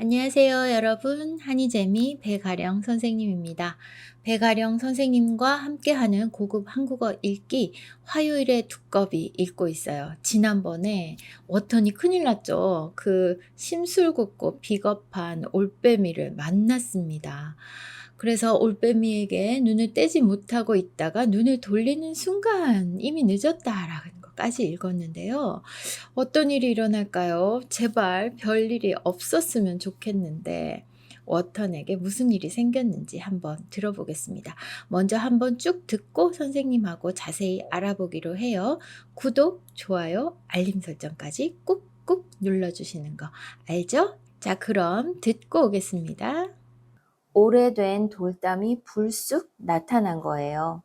안녕하세요, 여러분. 한이재미 배가령 선생님입니다. 배가령 선생님과 함께하는 고급 한국어 읽기 화요일에 두꺼비 읽고 있어요. 지난번에 워턴이 큰일 났죠. 그 심술궂고 비겁한 올빼미를 만났습니다. 그래서 올빼미에게 눈을 떼지 못하고 있다가 눈을 돌리는 순간 이미 늦었다라는 것까지 읽었는데요. 어떤 일이 일어날까요? 제발 별일이 없었으면 좋겠는데 워턴에게 무슨 일이 생겼는지 한번 들어보겠습니다. 먼저 한번 쭉 듣고 선생님하고 자세히 알아보기로 해요. 구독, 좋아요, 알림 설정까지 꾹꾹 눌러주시는 거 알죠? 자, 그럼 듣고 오겠습니다. 오래된 돌담이 불쑥 나타난 거예요.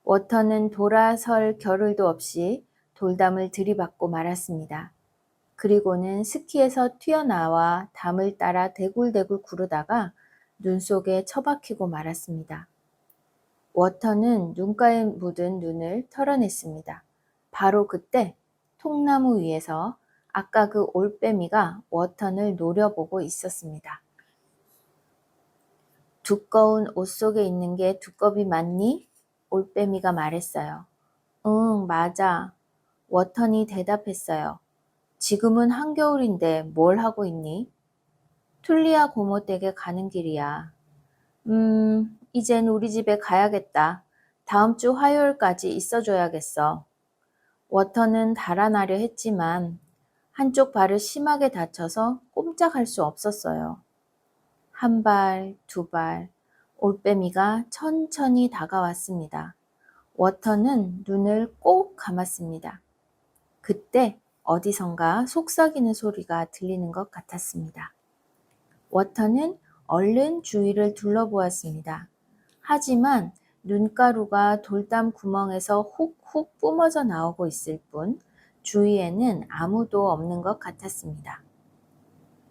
워터는 돌아설 겨를도 없이 돌담을 들이받고 말았습니다. 그리고는 스키에서 튀어나와 담을 따라 대굴대굴 구르다가 눈 속에 처박히고 말았습니다. 워터는 눈가에 묻은 눈을 털어냈습니다. 바로 그때 통나무 위에서 아까 그 올빼미가 워턴을 노려보고 있었습니다. 두꺼운 옷 속에 있는 게 두꺼비 맞니? 올빼미가 말했어요. 응, 맞아. 워턴이 대답했어요. 지금은 한겨울인데 뭘 하고 있니? 툴리아 고모 댁에 가는 길이야. 이젠 우리 집에 가야겠다. 다음 주 화요일까지 있어줘야겠어. 워턴은 달아나려 했지만 한쪽 발을 심하게 다쳐서 꼼짝할 수 없었어요. 한 발, 두 발, 올빼미가 천천히 다가왔습니다. 워터는 눈을 꼭 감았습니다. 그때 어디선가 속삭이는 소리가 들리는 것 같았습니다. 워터는 얼른 주위를 둘러보았습니다. 하지만 눈가루가 돌담 구멍에서 훅훅 뿜어져 나오고 있을 뿐 주위에는 아무도 없는 것 같았습니다.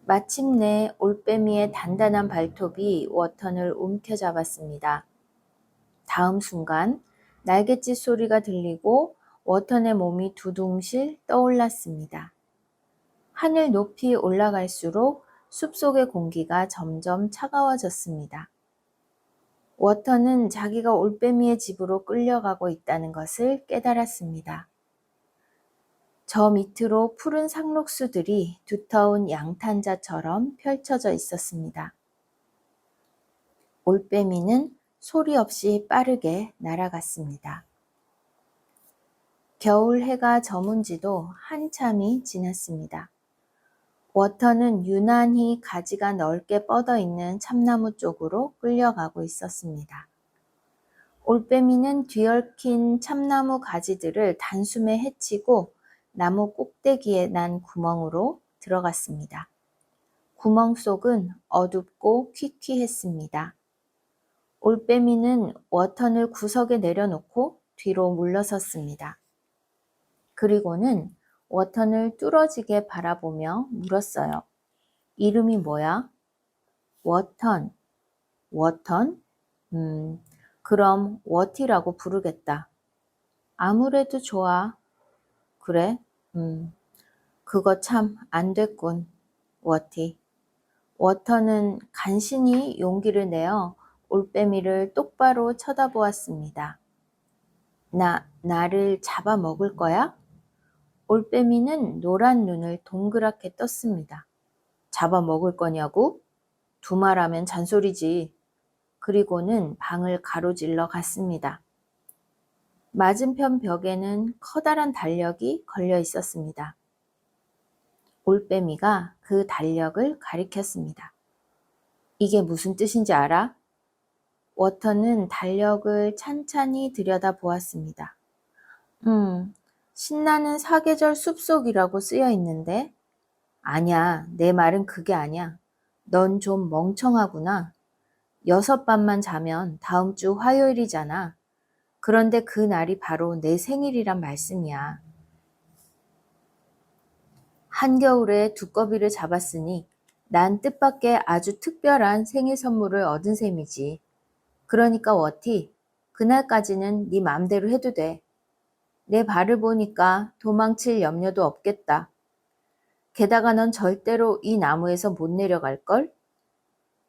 마침내 올빼미의 단단한 발톱이 워턴을 움켜잡았습니다. 다음 순간 날갯짓 소리가 들리고 워턴의 몸이 두둥실 떠올랐습니다. 하늘 높이 올라갈수록 숲속의 공기가 점점 차가워졌습니다. 워턴은 자기가 올빼미의 집으로 끌려가고 있다는 것을 깨달았습니다. 저 밑으로 푸른 상록수들이 두터운 양탄자처럼 펼쳐져 있었습니다. 올빼미는 소리 없이 빠르게 날아갔습니다. 겨울 해가 저문 지도 한참이 지났습니다. 워터는 유난히 가지가 넓게 뻗어 있는 참나무 쪽으로 끌려가고 있었습니다. 올빼미는 뒤얽힌 참나무 가지들을 단숨에 헤치고 나무 꼭대기에 난 구멍으로 들어갔습니다. 구멍 속은 어둡고 퀴퀴했습니다. 올빼미는 워턴을 구석에 내려놓고 뒤로 물러섰습니다. 그리고는 워턴을 뚫어지게 바라보며 물었어요. 이름이 뭐야? 워턴. 워턴? 그럼 워티라고 부르겠다. 아무래도 좋아. 그래? 그거 참 안 됐군. 워티. 워터는 간신히 용기를 내어 올빼미를 똑바로 쳐다보았습니다. 나를 잡아먹을 거야? 올빼미는 노란 눈을 동그랗게 떴습니다. 잡아먹을 거냐고? 두말하면 잔소리지. 그리고는 방을 가로질러 갔습니다. 맞은편 벽에는 커다란 달력이 걸려 있었습니다. 올빼미가 그 달력을 가리켰습니다. 이게 무슨 뜻인지 알아? 워터는 달력을 찬찬히 들여다보았습니다. 신나는 사계절 숲속이라고 쓰여 있는데? 아냐, 내 말은 그게 아니야. 넌 좀 멍청하구나. 6밤만 자면 다음 주 화요일이잖아. 그런데 그 날이 바로 내 생일이란 말씀이야. 한겨울에 두꺼비를 잡았으니 난 뜻밖의 아주 특별한 생일 선물을 얻은 셈이지. 그러니까 워티, 그날까지는 네 맘대로 해도 돼. 내 발을 보니까 도망칠 염려도 없겠다. 게다가 넌 절대로 이 나무에서 못 내려갈걸?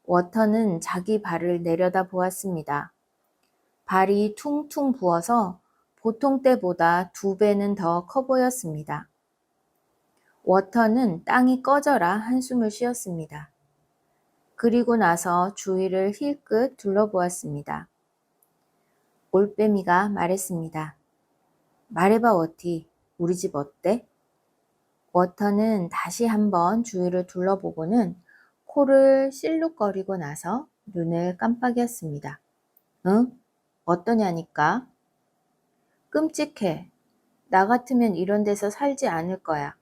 워터는 자기 발을 내려다 보았습니다. 발이 퉁퉁 부어서 보통 때보다 2배는 더 커 보였습니다. 워터는 땅이 꺼져라 한숨을 쉬었습니다. 그리고 나서 주위를 힐끗 둘러보았습니다. 올빼미가 말했습니다. 말해봐 워티, 우리 집 어때? 워터는 다시 한번 주위를 둘러보고는 코를 실룩거리고 나서 눈을 깜빡였습니다. 응? 어떠냐니까? 끔찍해. 나 같으면 이런 데서 살지 않을 거야.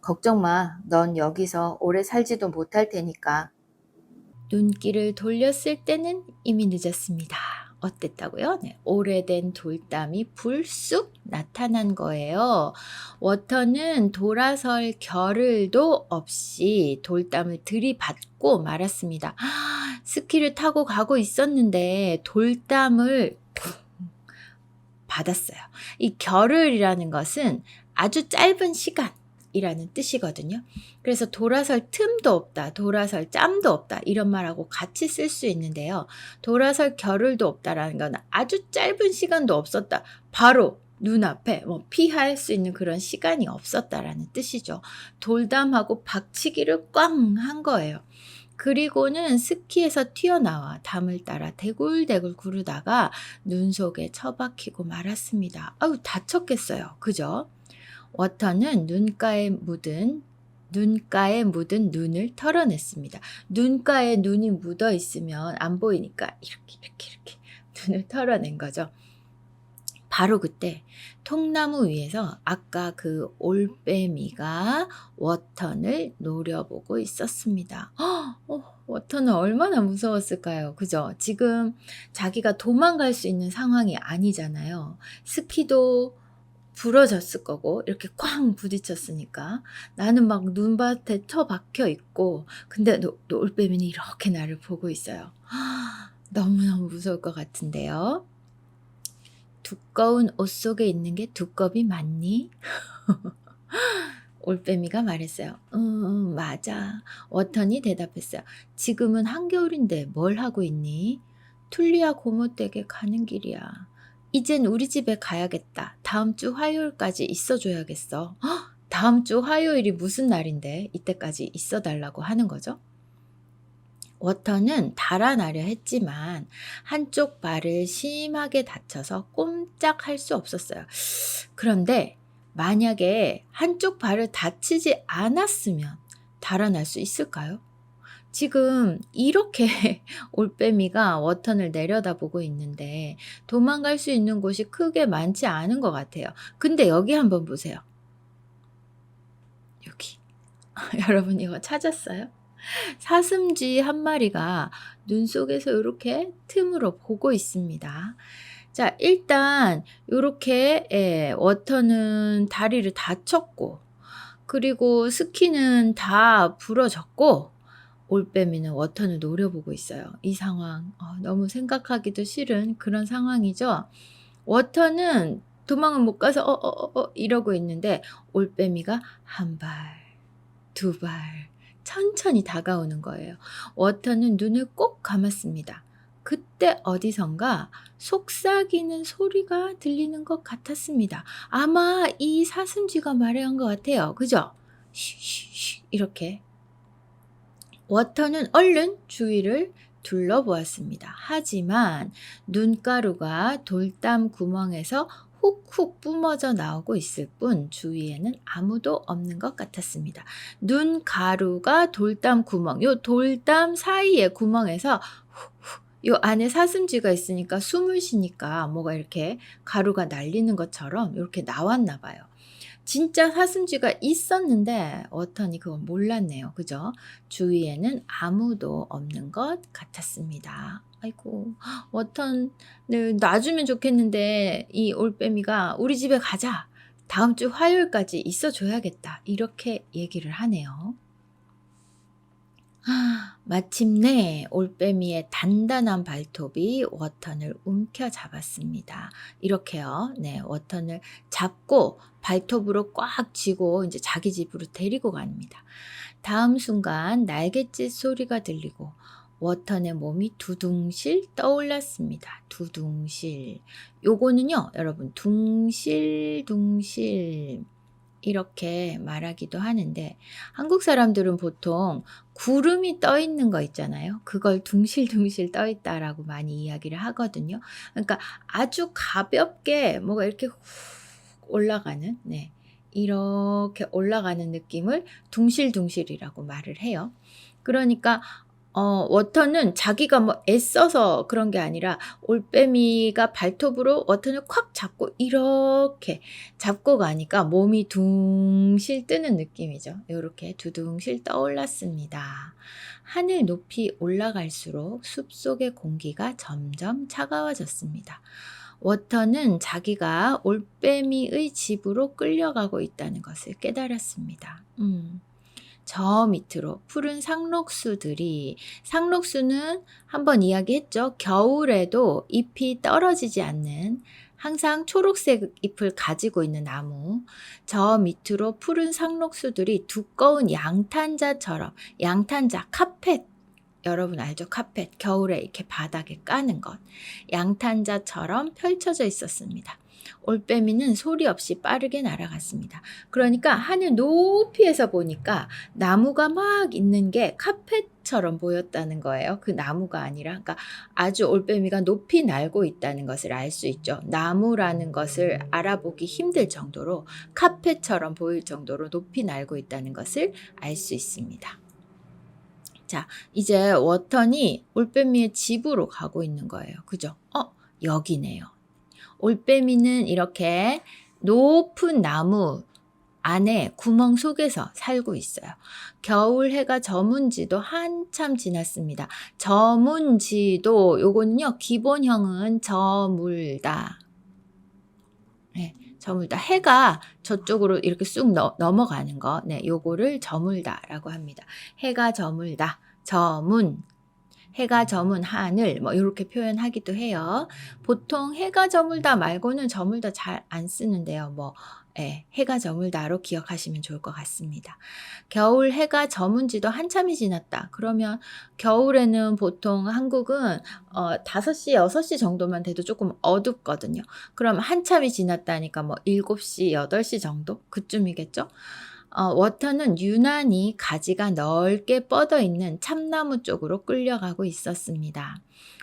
걱정 마. 넌 여기서 오래 살지도 못할 테니까. 눈길을 돌렸을 때는 이미 늦었습니다. 어땠다고요? 네, 오래된 돌담이 불쑥 나타난 거예요. 워터는 돌아설 겨를도 없이 돌담을 들이받고 말았습니다. 스키를 타고 가고 있었는데 돌담을 받았어요. 이 겨를이라는 것은 아주 짧은 시간이라는 뜻이거든요. 그래서 돌아설 틈도 없다, 돌아설 짬도 없다 이런 말하고 같이 쓸 수 있는데요. 돌아설 겨를도 없다라는 건 아주 짧은 시간도 없었다. 바로 눈앞에 피할 수 있는 그런 시간이 없었다라는 뜻이죠. 돌담하고 박치기를 꽝 한 거예요. 그리고는 스키에서 튀어나와 담을 따라 대굴대굴 구르다가 눈 속에 처박히고 말았습니다. 아유, 다쳤겠어요. 그죠? 워터는 눈가에 묻은 눈을 털어냈습니다. 눈가에 눈이 묻어 있으면 안 보이니까 이렇게 눈을 털어낸 거죠. 바로 그때 통나무 위에서 아까 그 올빼미가 워턴을 노려보고 있었습니다. 워턴은 얼마나 무서웠을까요? 그죠? 지금 자기가 도망갈 수 있는 상황이 아니잖아요. 스키도 부러졌을 거고 이렇게 쾅 부딪혔으니까 나는 막 눈밭에 처박혀 있고 근데 올빼미는 이렇게 나를 보고 있어요. 너무너무 무서울 것 같은데요. 두꺼운 옷 속에 있는 게 두꺼비 맞니? 올빼미가 말했어요. 맞아. 워턴이 대답했어요. 지금은 한겨울인데 뭘 하고 있니? 툴리아 고모 댁에 가는 길이야. 이젠 우리 집에 가야겠다. 다음 주 화요일까지 있어줘야겠어. 다음 주 화요일이 무슨 날인데 이때까지 있어달라고 하는 거죠? 워터는 달아나려 했지만 한쪽 발을 심하게 다쳐서 꼼짝할 수 없었어요. 그런데 만약에 한쪽 발을 다치지 않았으면 달아날 수 있을까요? 지금 이렇게 올빼미가 워턴을 내려다보고 있는데 도망갈 수 있는 곳이 크게 많지 않은 것 같아요. 근데 여기 한번 보세요. 여기. 여러분 이거 찾았어요? 사슴쥐 한 마리가 눈 속에서 이렇게 틈으로 보고 있습니다. 자, 일단 이렇게 워터는 다리를 다쳤고 그리고 스키는 다 부러졌고 올빼미는 워터를 노려보고 있어요. 이 상황 너무 생각하기도 싫은 그런 상황이죠. 워터는 도망을 못 가서 이러고 있는데 올빼미가 한 발, 두 발 천천히 다가오는 거예요. 워터는 눈을 꼭 감았습니다. 그때 어디선가 속삭이는 소리가 들리는 것 같았습니다. 아마 이 사슴쥐가 말한 것 같아요. 그죠? 쉬쉬쉬 이렇게. 워터는 얼른 주위를 둘러보았습니다. 하지만 눈가루가 돌담 구멍에서 훅훅 뿜어져 나오고 있을 뿐 주위에는 아무도 없는 것 같았습니다. 눈가루가 돌담 구멍, 요 돌담 사이의 구멍에서 훅훅 요 안에 사슴쥐가 있으니까 숨을 쉬니까 뭐가 이렇게 가루가 날리는 것처럼 이렇게 나왔나 봐요. 진짜 사슴쥐가 있었는데 워턴이 그걸 몰랐네요. 그죠? 주위에는 아무도 없는 것 같았습니다. 아이고, 워턴을 놔주면 좋겠는데 이 올빼미가 우리 집에 가자. 다음 주 화요일까지 있어줘야겠다. 이렇게 얘기를 하네요. 마침내 올빼미의 단단한 발톱이 워턴을 움켜잡았습니다. 이렇게요. 네, 워턴을 잡고 발톱으로 꽉 쥐고 이제 자기 집으로 데리고 갑니다. 다음 순간 날갯짓 소리가 들리고 워턴의 몸이 두둥실 떠올랐습니다. 두둥실. 요거는요, 여러분, 둥실둥실 이렇게 말하기도 하는데 한국 사람들은 보통 구름이 떠 있는 거 있잖아요. 그걸 둥실둥실 떠 있다라고 많이 이야기를 하거든요. 그러니까 아주 가볍게 뭐가 이렇게 훅 올라가는, 네, 이렇게 올라가는 느낌을 둥실둥실이라고 말을 해요. 그러니까 워터는 자기가 뭐 애써서 그런 게 아니라 올빼미가 발톱으로 워터를 콱 잡고 이렇게 잡고 가니까 몸이 둥실 뜨는 느낌이죠. 요렇게 두둥실 떠올랐습니다. 하늘 높이 올라갈수록 숲속의 공기가 점점 차가워졌습니다. 워터는 자기가 올빼미의 집으로 끌려가고 있다는 것을 깨달았습니다. 저 밑으로 푸른 상록수는 한번 이야기했죠. 겨울에도 잎이 떨어지지 않는 항상 초록색 잎을 가지고 있는 나무. 저 밑으로 푸른 상록수들이 두꺼운 양탄자처럼, 양탄자, 카펫, 여러분 알죠? 카펫, 겨울에 이렇게 바닥에 까는 것. 양탄자처럼 펼쳐져 있었습니다. 올빼미는 소리 없이 빠르게 날아갔습니다. 그러니까 하늘 높이에서 보니까 나무가 막 있는 게 카펫처럼 보였다는 거예요. 그 나무가 아니라, 그러니까 아주 올빼미가 높이 날고 있다는 것을 알 수 있죠. 나무라는 것을 알아보기 힘들 정도로 카펫처럼 보일 정도로 높이 날고 있다는 것을 알 수 있습니다. 자, 이제 워턴이 올빼미의 집으로 가고 있는 거예요. 그죠? 여기네요. 올빼미는 이렇게 높은 나무 안에 구멍 속에서 살고 있어요. 겨울 해가 저문 지도 한참 지났습니다. 저문 지도 요거는요, 기본형은 저물다. 네, 저물다. 해가 저쪽으로 이렇게 쑥 넘어가는 거. 네, 요거를 저물다라고 합니다. 해가 저물다. 저문. 해가 저문 하늘 뭐 이렇게 표현하기도 해요. 보통 해가 저물다 말고는 저물다 잘 안 쓰는데요. 해가 저물다로 기억하시면 좋을 것 같습니다. 겨울 해가 저문 지도 한참이 지났다. 그러면 겨울에는 보통 한국은 5시, 6시 정도만 돼도 조금 어둡거든요. 그럼 한참이 지났다니까 7시, 8시 정도? 그쯤이겠죠? 워터는 유난히 가지가 넓게 뻗어 있는 참나무 쪽으로 끌려가고 있었습니다.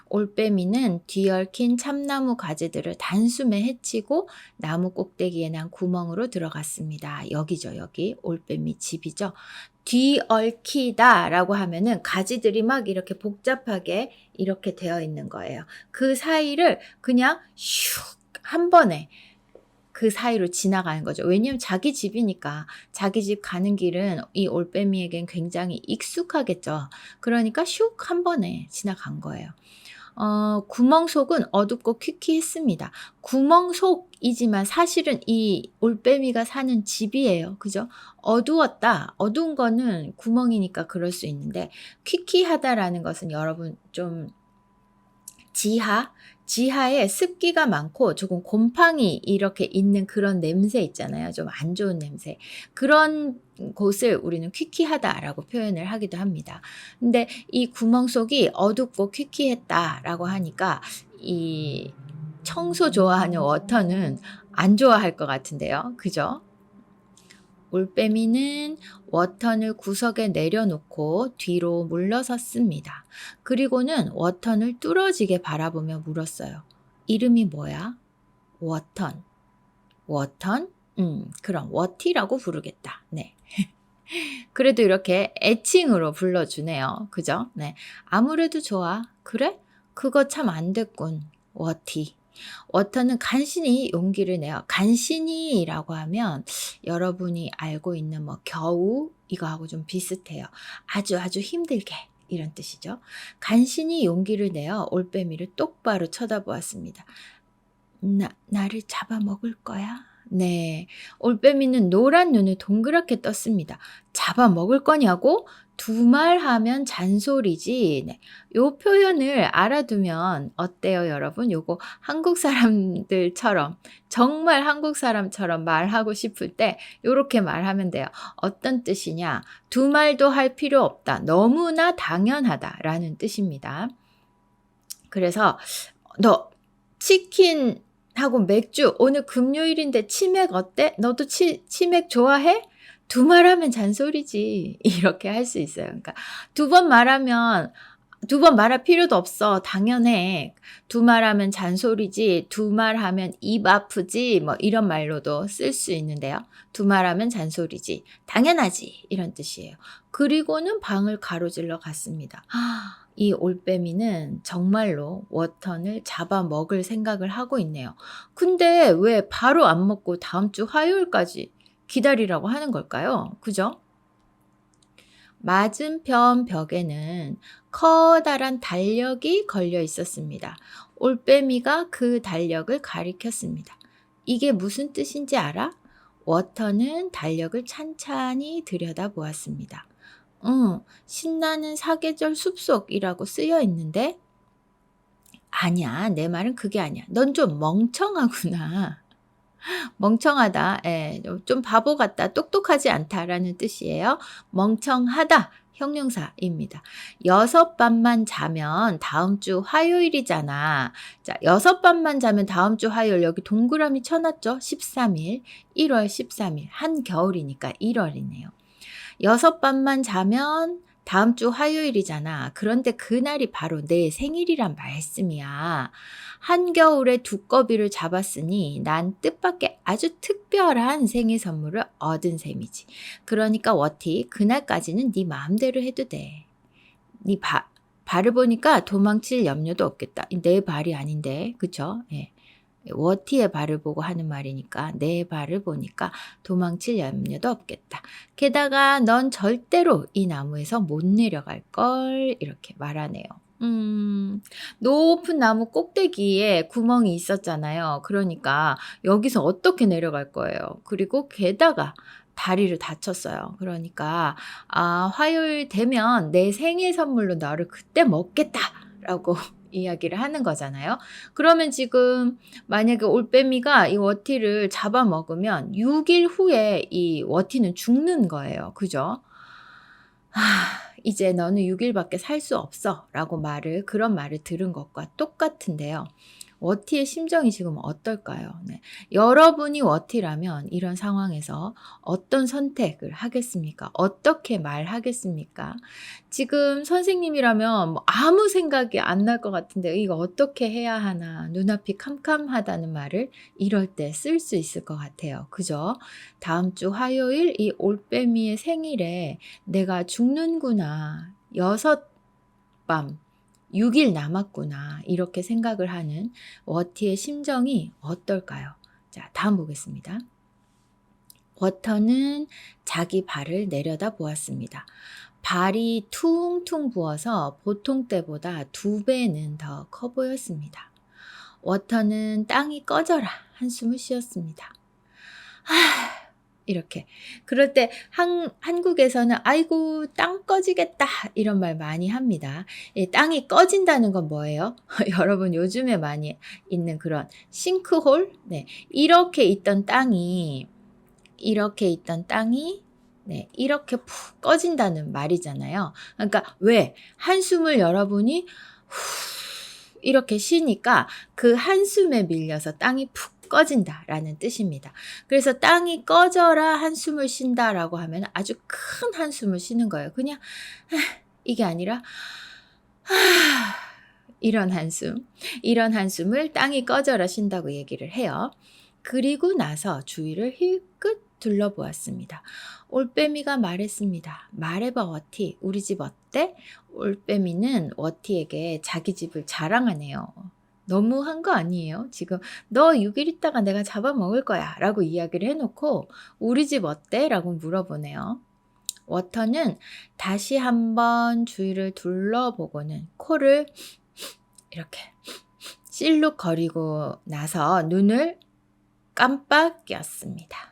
올빼미는 뒤얽힌 참나무 가지들을 단숨에 헤치고 나무 꼭대기에 난 구멍으로 들어갔습니다. 여기죠, 여기. 올빼미 집이죠. 뒤얽히다라고 하면은 가지들이 막 이렇게 복잡하게 이렇게 되어 있는 거예요. 그 사이를 그냥 슉 한 번에 그 사이로 지나가는 거죠. 왜냐면 자기 집이니까 자기 집 가는 길은 이 올빼미에겐 굉장히 익숙하겠죠. 그러니까 슉 한 번에 지나간 거예요. 구멍 속은 어둡고 퀴퀴했습니다. 구멍 속이지만 사실은 이 올빼미가 사는 집이에요. 그죠? 어두웠다. 어두운 거는 구멍이니까 그럴 수 있는데 퀴퀴하다라는 것은 여러분 좀 지하에 습기가 많고 조금 곰팡이 이렇게 있는 그런 냄새 있잖아요. 좀 안 좋은 냄새. 그런 곳을 우리는 퀴퀴하다라고 표현을 하기도 합니다. 근데 이 구멍 속이 어둡고 퀴퀴했다라고 하니까 이 청소 좋아하는 워터는 안 좋아할 것 같은데요. 그죠? 올빼미는 워턴을 구석에 내려놓고 뒤로 물러섰습니다. 그리고는 워턴을 뚫어지게 바라보며 물었어요. 이름이 뭐야? 워턴. 워턴? 그럼 워티라고 부르겠다. 네. 그래도 이렇게 애칭으로 불러주네요. 그죠? 네. 아무래도 좋아. 그래? 그거 참 안 됐군. 워티. 워터는 간신히 용기를 내요. 간신히라고 하면 여러분이 알고 있는 겨우 이거하고 좀 비슷해요. 아주 힘들게 이런 뜻이죠. 간신히 용기를 내어 올빼미를 똑바로 쳐다보았습니다. 나를 잡아먹을 거야? 네. 올빼미는 노란 눈을 동그랗게 떴습니다. 잡아먹을 거냐고? 두말하면 잔소리지. 네. 요 표현을 알아두면 어때요, 여러분? 요거 한국 사람들처럼 정말 한국 사람처럼 말하고 싶을 때 요렇게 말하면 돼요. 어떤 뜻이냐? 두말도 할 필요 없다. 너무나 당연하다라는 뜻입니다. 그래서 너 치킨하고 맥주 오늘 금요일인데 치맥 어때? 너도 치맥 좋아해? 두 말하면 잔소리지. 이렇게 할 수 있어요. 그러니까 두 번 말할 필요도 없어. 당연해. 두 말하면 잔소리지. 두 말하면 입 아프지. 뭐 이런 말로도 쓸 수 있는데요. 두 말하면 잔소리지. 당연하지. 이런 뜻이에요. 그리고는 방을 가로질러 갔습니다. 이 올빼미는 정말로 워턴을 잡아먹을 생각을 하고 있네요. 근데 왜 바로 안 먹고 다음 주 화요일까지 기다리라고 하는 걸까요? 그죠? 맞은편 벽에는 커다란 달력이 걸려 있었습니다. 올빼미가 그 달력을 가리켰습니다. 이게 무슨 뜻인지 알아? 워터는 달력을 찬찬히 들여다보았습니다. 신나는 사계절 숲속이라고 쓰여 있는데 아니야, 내 말은 그게 아니야. 넌 좀 멍청하구나. 멍청하다. 예, 좀 바보 같다. 똑똑하지 않다라는 뜻이에요. 멍청하다. 형용사입니다. 6밤만 자면 다음 주 화요일이잖아. 자, 6밤만 자면 다음 주 화요일 여기 동그라미 쳐놨죠? 13일, 1월 13일. 한겨울이니까 1월이네요. 6밤만 자면 다음 주 화요일이잖아. 그런데 그날이 바로 내 생일이란 말씀이야. 한겨울에 두꺼비를 잡았으니 난 뜻밖의 아주 특별한 생일 선물을 얻은 셈이지. 그러니까 워티, 그날까지는 네 마음대로 해도 돼. 네 발을 보니까 도망칠 염려도 없겠다. 내 발이 아닌데, 그쵸? 예. 워티의 발을 보고 하는 말이니까 내 발을 보니까 도망칠 염려도 없겠다. 게다가 넌 절대로 이 나무에서 못 내려갈 걸 이렇게 말하네요. 높은 나무 꼭대기에 구멍이 있었잖아요. 그러니까 여기서 어떻게 내려갈 거예요. 그리고 게다가 다리를 다쳤어요. 그러니까 화요일 되면 내 생일 선물로 너를 그때 먹겠다라고 이야기를 하는 거잖아요. 그러면 지금 만약에 올빼미가 이 워티를 잡아먹으면 6일 후에 이 워티는 죽는 거예요. 그죠? 이제 너는 6일밖에 살 수 없어 라고 그런 말을 들은 것과 똑같은데요. 워티의 심정이 지금 어떨까요? 네. 여러분이 워티라면 이런 상황에서 어떤 선택을 하겠습니까? 어떻게 말하겠습니까? 지금 선생님이라면 뭐 아무 생각이 안 날 것 같은데 이거 어떻게 해야 하나 눈앞이 캄캄하다는 말을 이럴 때 쓸 수 있을 것 같아요. 그죠? 다음 주 화요일 이 올빼미의 생일에 내가 죽는구나. 6밤 6일 남았구나. 이렇게 생각을 하는 워티의 심정이 어떨까요? 자, 다음 보겠습니다. 워터는 자기 발을 내려다 보았습니다. 발이 퉁퉁 부어서 보통 때보다 2배는 더 커 보였습니다. 워터는 땅이 꺼져라 한숨을 쉬었습니다. 이렇게. 그럴 때 한국에서는 아이고 땅 꺼지겠다 이런 말 많이 합니다. 땅이 꺼진다는 건 뭐예요? 여러분 요즘에 많이 있는 그런 싱크홀? 네. 이렇게 있던 땅이 네, 이렇게 푹 꺼진다는 말이잖아요. 그러니까 왜? 한숨을 여러분이 이렇게 쉬니까 그 한숨에 밀려서 땅이 푹 꺼진다라는 뜻입니다. 그래서 땅이 꺼져라 한숨을 쉰다라고 하면 아주 큰 한숨을 쉬는 거예요. 그냥 이게 아니라 이런 한숨을 땅이 꺼져라 쉰다고 얘기를 해요. 그리고 나서 주위를 힐끗 둘러보았습니다. 올빼미가 말했습니다. 말해봐 워티, 우리 집 어때? 올빼미는 워티에게 자기 집을 자랑하네요. 너무한 거 아니에요? 지금 너 6일 있다가 내가 잡아먹을 거야 라고 이야기를 해놓고 우리 집 어때? 라고 물어보네요. 워터는 다시 한번 주위를 둘러보고는 코를 이렇게 실룩거리고 나서 눈을 깜빡 꼈습니다.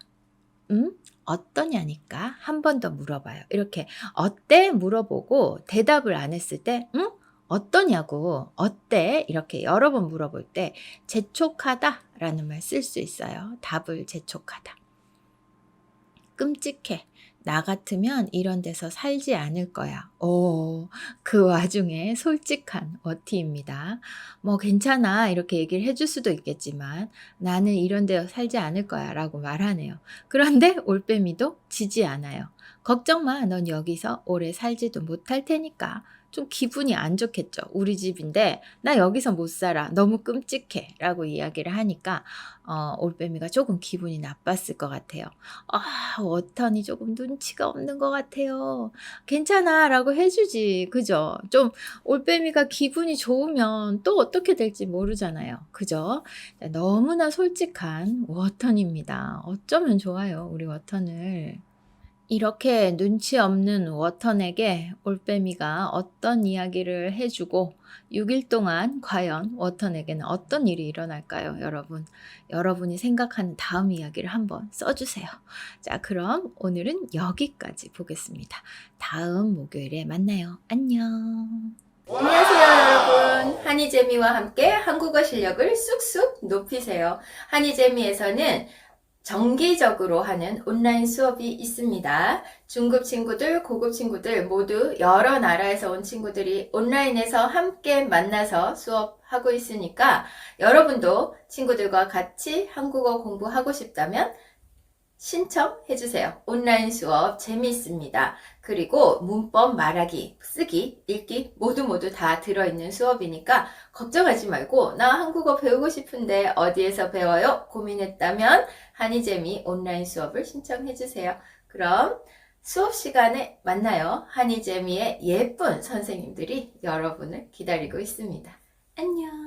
어떠냐니까 한 번 더 물어봐요. 이렇게 어때? 물어보고 대답을 안 했을 때 응? 어떠냐고 어때? 이렇게 여러 번 물어볼 때 재촉하다라는 말 쓸 수 있어요. 답을 재촉하다. 끔찍해. 나 같으면 이런 데서 살지 않을 거야. 오, 그 와중에 솔직한 어티입니다. 뭐 괜찮아 이렇게 얘기를 해줄 수도 있겠지만 나는 이런 데 살지 않을 거야 라고 말하네요. 그런데 올빼미도 지지 않아요. 걱정 마. 넌 여기서 오래 살지도 못할 테니까. 좀 기분이 안 좋겠죠. 우리 집인데 나 여기서 못 살아. 너무 끔찍해 라고 이야기를 하니까 올빼미가 조금 기분이 나빴을 것 같아요. 워턴이 조금 눈치가 없는 것 같아요. 괜찮아 라고 해주지. 그죠? 좀 올빼미가 기분이 좋으면 또 어떻게 될지 모르잖아요. 그죠? 너무나 솔직한 워턴입니다. 어쩌면 좋아요. 우리 워턴을. 이렇게 눈치 없는 워턴에게 올빼미가 어떤 이야기를 해주고 6일 동안 과연 워턴에게는 어떤 일이 일어날까요, 여러분? 여러분이 생각하는 다음 이야기를 한번 써주세요. 자, 그럼 오늘은 여기까지 보겠습니다. 다음 목요일에 만나요. 안녕. 안녕하세요, 여러분. 한이재미와 함께 한국어 실력을 쑥쑥 높이세요. 한이재미에서는 정기적으로 하는 온라인 수업이 있습니다. 중급 친구들, 고급 친구들 모두 여러 나라에서 온 친구들이 온라인에서 함께 만나서 수업하고 있으니까 여러분도 친구들과 같이 한국어 공부하고 싶다면 신청해주세요. 온라인 수업 재미있습니다. 그리고 문법 말하기, 쓰기, 읽기 모두 다 들어있는 수업이니까 걱정하지 말고 나 한국어 배우고 싶은데 어디에서 배워요? 고민했다면 한이재미 온라인 수업을 신청해주세요. 그럼 수업 시간에 만나요. 한이재미의 예쁜 선생님들이 여러분을 기다리고 있습니다. 안녕.